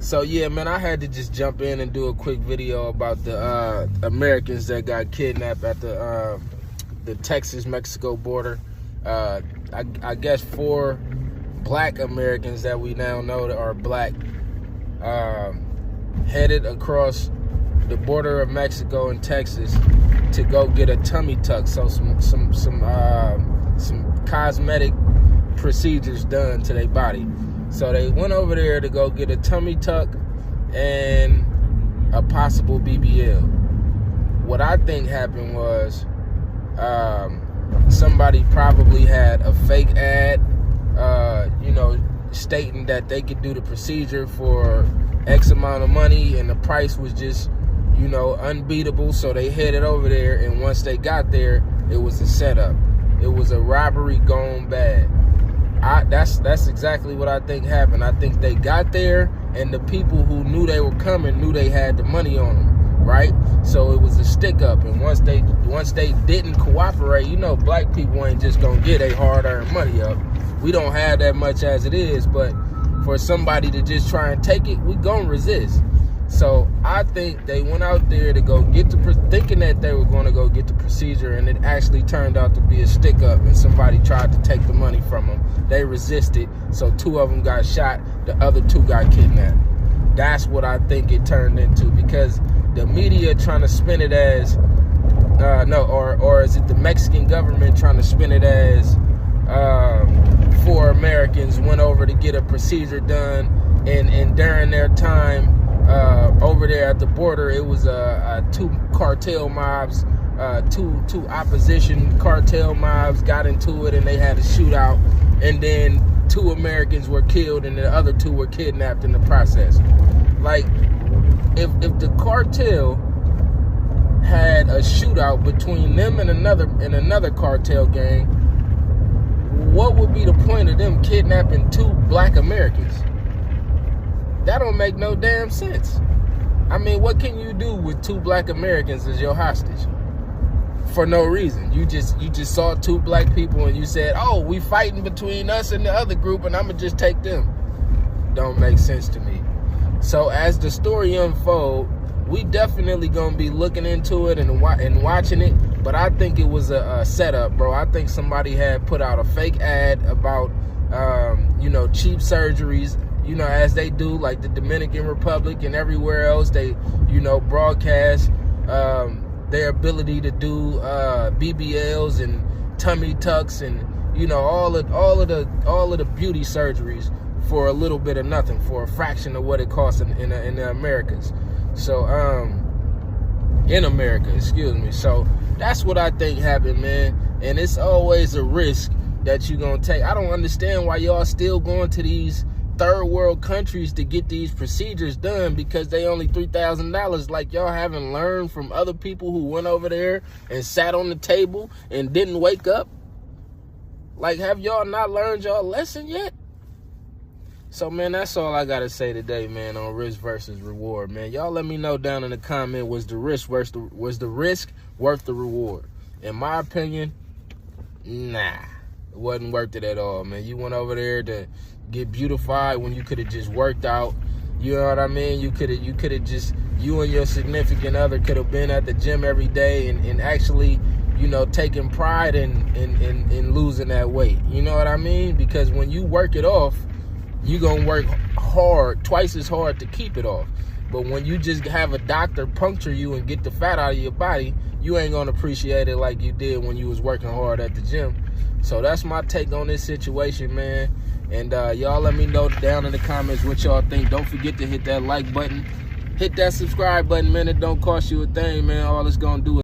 So yeah, man, I had to just jump in and do a quick video about the Americans that got kidnapped at the Texas-Mexico border. I guess 4 black Americans that we now know that are black headed across the border of Mexico and Texas to go get a tummy tuck. So some cosmetic procedures done to their body. So they went over there to go get a tummy tuck and a possible BBL. What I think happened was somebody probably had a fake ad, stating that they could do the procedure for X amount of money, and the price was just, unbeatable. So they headed over there, and once they got there, it was a setup. It was a robbery gone bad. That's exactly what I think happened. I think they got there, and the people who knew they were coming knew they had the money on them, right? So it was a stick up, and once they didn't cooperate, black people ain't just gonna get a hard-earned money up. We don't have that much as it is, but for somebody to just try and take it, we gonna resist. So I think they went out there to go get thinking that they were going to go get the procedure, and it actually turned out to be a stick up, and somebody tried to take the money from them. They resisted, so 2 of them got shot, the other 2 got kidnapped. That's what I think it turned into, because the media trying to spin it as or is it the Mexican government trying to spin it as 4 Americans went over to get a procedure done, and during their time over there at the border, it was 2 cartel mobs, two opposition cartel mobs got into it, and they had a shootout, and then 2 Americans were killed, and the other 2 were kidnapped in the process. Like, if the cartel had a shootout between them and another cartel gang, what would be the point of them kidnapping 2 black Americans? That don't make no damn sense. I mean, what can you do with 2 black Americans as your hostage? For no reason. You just saw 2 black people and you said, oh, we fighting between us and the other group, and I'm gonna just take them. Don't make sense to me. So as the story unfolds, we definitely gonna be looking into it and watching it, but I think it was a setup, bro. I think somebody had put out a fake ad about cheap surgeries, as they do, like the Dominican Republic and everywhere else. They, broadcast their ability to do BBLs and tummy tucks and all of the beauty surgeries for a little bit of nothing, for a fraction of what it costs in the Americas. So in America, excuse me. So that's what I think happened, man. And it's always a risk that you're gonna take. I don't understand why y'all still going to these third world countries to get these procedures done, because they only $3,000. Like, y'all haven't learned from other people who went over there and sat on the table and didn't wake up? Like, have y'all not learned y'all lesson yet? So, man, that's all I gotta say today, man, on risk versus reward, man. Y'all let me know down in the comment, was the risk worth the reward? In my opinion, nah, it wasn't worth it at all, man. You went over there to get beautified when you could have just worked out. You know what I mean? You could have just, you and your significant other could have been at the gym every day and actually, taking pride in losing that weight. You know what I mean? Because when you work it off, you gonna work hard, twice as hard to keep it off. But when you just have a doctor puncture you and get the fat out of your body, you ain't gonna appreciate it like you did when you was working hard at the gym. So that's my take on this situation, man. And y'all let me know down in the comments what y'all think. Don't forget to hit that like button. Hit that subscribe button, man. It don't cost you a thing, man. All it's gonna do is